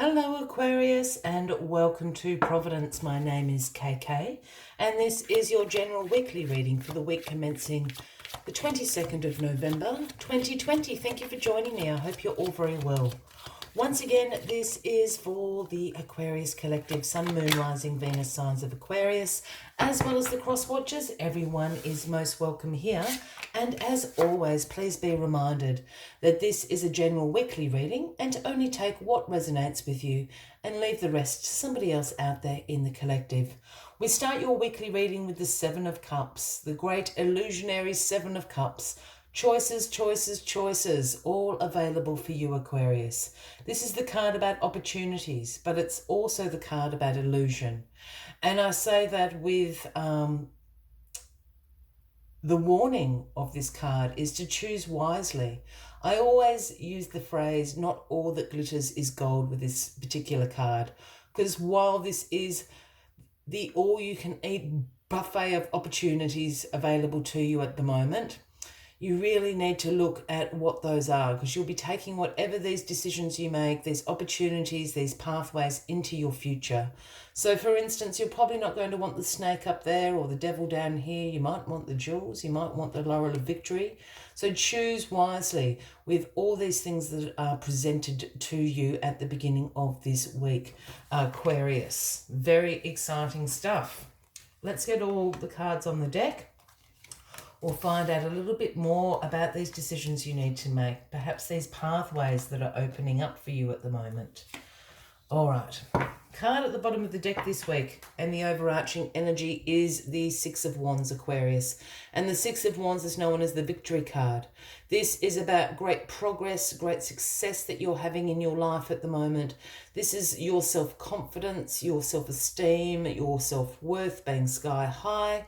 Hello Aquarius and welcome to Providence. My name is KK and this is your general weekly reading for the week commencing the 22nd of November 2020. Thank you for joining me. I hope you're all very well. Once again, this is for the Aquarius Collective, Sun, Moon, Rising, Venus signs of Aquarius, as well as the cross watchers. Everyone is most welcome here. And as always, please be reminded that this is a general weekly reading and to only take what resonates with you and leave the rest to somebody else out there in the collective. We start your weekly reading with the Seven of Cups, the great illusionary Seven of Cups. Choices, choices, choices, all available for you, Aquarius. This is the card about opportunities, but it's also the card about illusion. And I say that with the warning of this card is to choose wisely. I always use the phrase, not all that glitters is gold with this particular card, because while this is the all-you-can-eat buffet of opportunities available to you at the moment, you really need to look at what those are, because you'll be taking whatever these decisions you make, these opportunities, these pathways into your future. So for instance, you're probably not going to want the snake up there or the devil down here. You might want the jewels, you might want the laurel of victory. So choose wisely with all these things that are presented to you at the beginning of this week, Aquarius. Very exciting stuff. Let's get all the cards on the deck. Or find out a little bit more about these decisions you need to make. Perhaps these pathways that are opening up for you at the moment. All right. Card at the bottom of the deck this week, and the overarching energy is the Six of Wands, Aquarius. And the Six of Wands is known as the victory card. This is about great progress, great success that you're having in your life at the moment. This is your self-confidence, your self-esteem, your self-worth being sky high.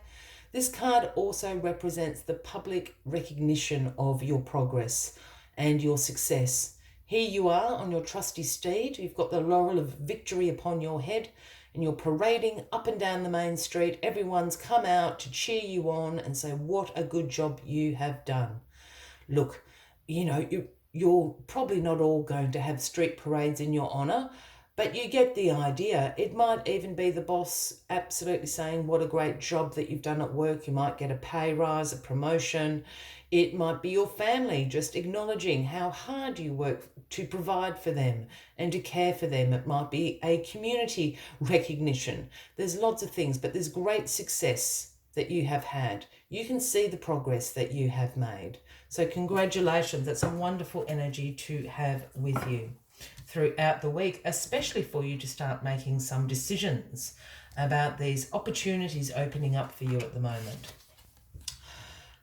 This card also represents the public recognition of your progress and your success. Here you are on your trusty steed. You've got the laurel of victory upon your head and you're parading up and down the main street. Everyone's come out to cheer you on and say, what a good job you have done. Look, you're probably not all going to have street parades in your honour, but you get the idea. It might even be the boss absolutely saying what a great job that you've done at work. You might get a pay rise, a promotion. It might be your family just acknowledging how hard you work to provide for them and to care for them. It might be a community recognition. There's lots of things, but there's great success that you have had. You can see the progress that you have made. So congratulations. That's a wonderful energy to have with you throughout the week, especially for you to start making some decisions about these opportunities opening up for you at the moment.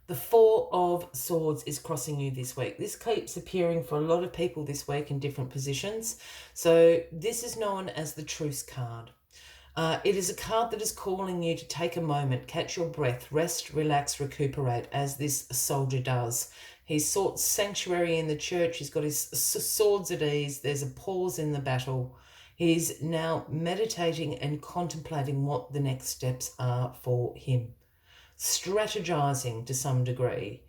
The Four of Swords is crossing you this week. This keeps appearing for a lot of people this week in different positions. So this is known as the truce card. It is a card that is calling you to take a moment, catch your breath, rest, relax, recuperate, as this soldier does. He sought sanctuary in the church. He's got his swords at ease. There's a pause in the battle. He's now meditating and contemplating what the next steps are for him. Strategizing to some degree,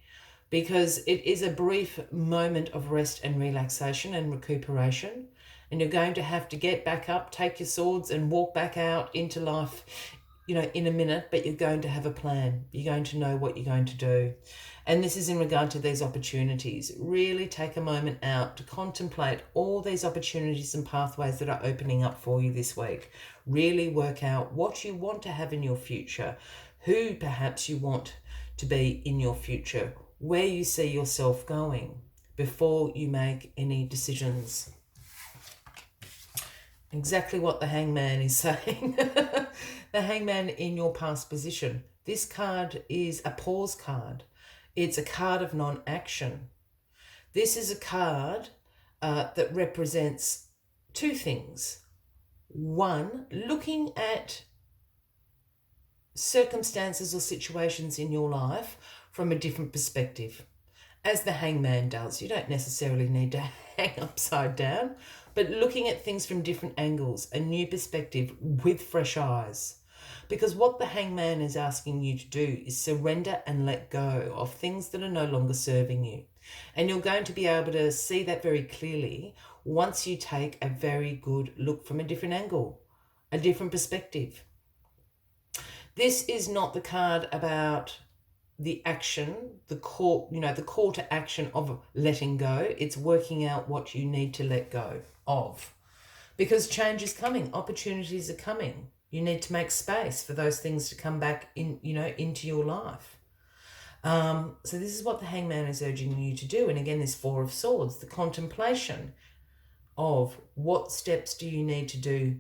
because it is a brief moment of rest and relaxation and recuperation. And you're going to have to get back up, take your swords and walk back out into life, in a minute, but you're going to have a plan. You're going to know what you're going to do. And this is in regard to these opportunities. Really take a moment out to contemplate all these opportunities and pathways that are opening up for you this week. Really work out what you want to have in your future, who perhaps you want to be in your future, where you see yourself going before you make any decisions. Exactly what the hangman is saying. The hangman in your past position. This card is a pause card. It's a card of non-action. This is a card that represents two things. One, looking at circumstances or situations in your life from a different perspective, as the hangman does. You don't necessarily need to hang upside down, but looking at things from different angles, a new perspective with fresh eyes. Because what the hangman is asking you to do is surrender and let go of things that are no longer serving you. And you're going to be able to see that very clearly once you take a very good look from a different angle, a different perspective. This is not the card about the action, the call, the call to action of letting go. It's working out what you need to let go of. Because change is coming, opportunities are coming. You need to make space for those things to come back in, into your life. So this is what the hangman is urging you to do. And again, this Four of Swords, the contemplation of what steps do you need to do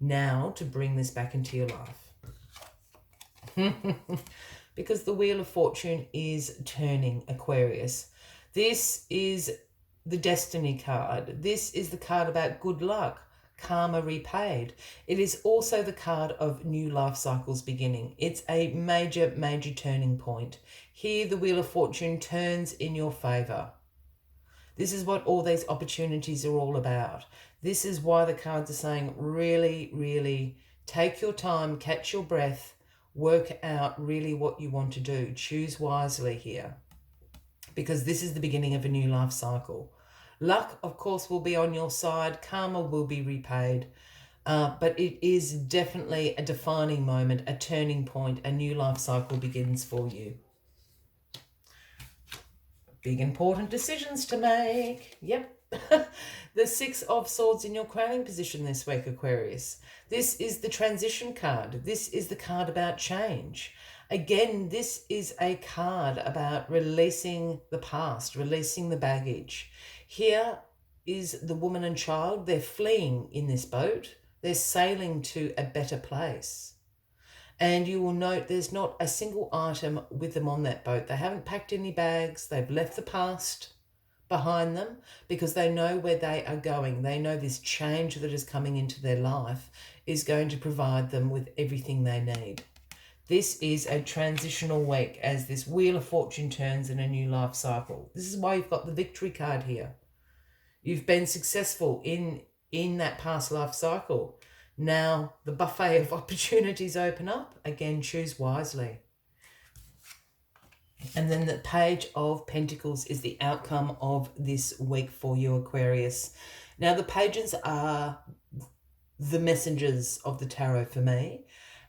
now to bring this back into your life. Because the Wheel of Fortune is turning, Aquarius. This is the Destiny card. This is the card about good luck, karma repaid. It is also the card of new life cycles beginning. It's a major, major turning point. Here, the Wheel of Fortune turns in your favor. This is what all these opportunities are all about. This is why the cards are saying, really, really take your time, catch your breath, work out really what you want to do. Choose wisely here, because this is the beginning of a new life cycle. Luck, of course, will be on your side. Karma will be repaid. But it is definitely a defining moment, a turning point. A new life cycle begins for you. Big important decisions to make. Yep. The Six of Swords in your crowning position this week, Aquarius. This is the transition card. This is the card about change. Again, this is a card about releasing the past, releasing the baggage. Here is the woman and child. They're fleeing in this boat. They're sailing to a better place. And you will note there's not a single item with them on that boat. They haven't packed any bags. They've left the past behind them because they know where they are going. They know this change that is coming into their life is going to provide them with everything they need. This is a transitional week as this Wheel of Fortune turns in a new life cycle. This is why you've got the victory card here. You've been successful in that past life cycle. Now the buffet of opportunities open up. Again, choose wisely. And then the Page of Pentacles is the outcome of this week for you, Aquarius. Now, the pages are the messengers of the tarot for me.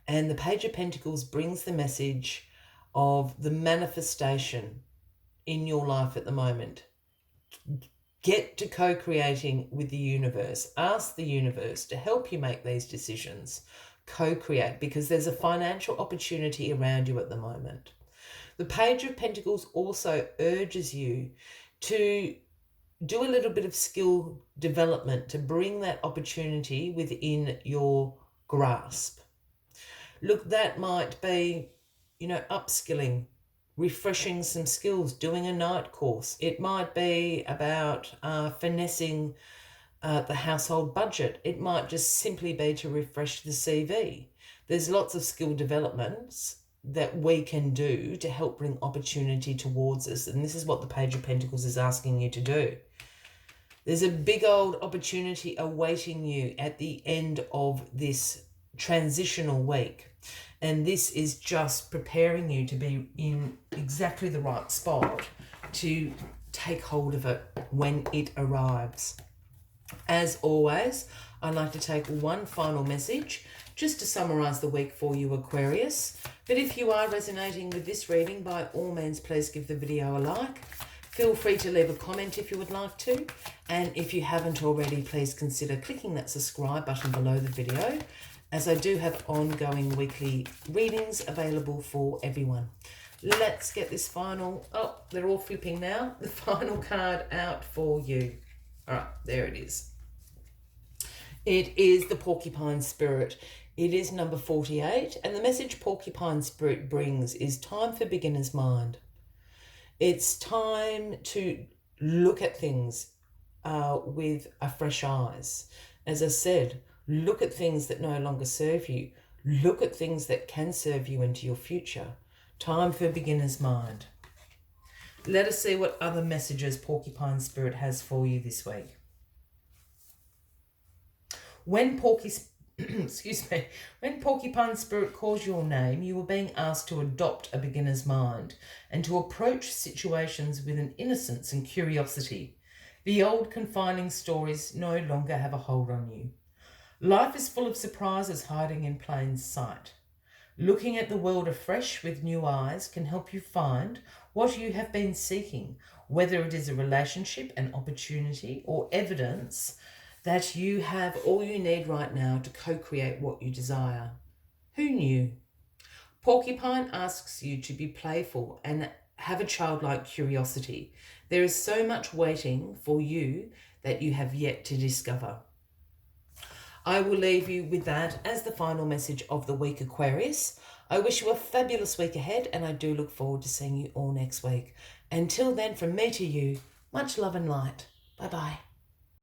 And the Page of Pentacles brings the message of the manifestation in your life at the moment. Get to co-creating with the universe. Ask the universe to help you make these decisions. Co-create, because there's a financial opportunity around you at the moment. The Page of Pentacles also urges you to do a little bit of skill development to bring that opportunity within your grasp. Look, that might be, upskilling, refreshing some skills, doing a night course. It might be about finessing the household budget. It might just simply be to refresh the CV. There's lots of skill developments that we can do to help bring opportunity towards us. And this is what the Page of Pentacles is asking you to do. There's a big old opportunity awaiting you at the end of this transitional week. And this is just preparing you to be in exactly the right spot to take hold of it when it arrives. As always, I'd like to take one final message just to summarize the week for you, Aquarius. But if you are resonating with this reading, by all means, please give the video a like. Feel free to leave a comment if you would like to. And if you haven't already, please consider clicking that subscribe button below the video, as I do have ongoing weekly readings available for everyone. Let's get this final, they're all flipping now, the final card out for you. All right, there it is. It is the Porcupine Spirit. It is number 48, and the message Porcupine Spirit brings is time for beginner's mind. It's time to look at things with a fresh eyes. As I said, look at things that no longer serve you. Look at things that can serve you into your future. Time for beginner's mind. Let us see what other messages Porcupine Spirit has for you this week. When when Porcupine Spirit calls your name, you are being asked to adopt a beginner's mind and to approach situations with an innocence and curiosity. The old confining stories no longer have a hold on you. Life is full of surprises hiding in plain sight. Looking at the world afresh with new eyes can help you find what you have been seeking, whether it is a relationship, an opportunity, or evidence that you have all you need right now to co-create what you desire. Who knew? Porcupine asks you to be playful and have a childlike curiosity. There is so much waiting for you that you have yet to discover. I will leave you with that as the final message of the week, Aquarius. I wish you a fabulous week ahead, and I do look forward to seeing you all next week. Until then, from me to you, much love and light. Bye-bye.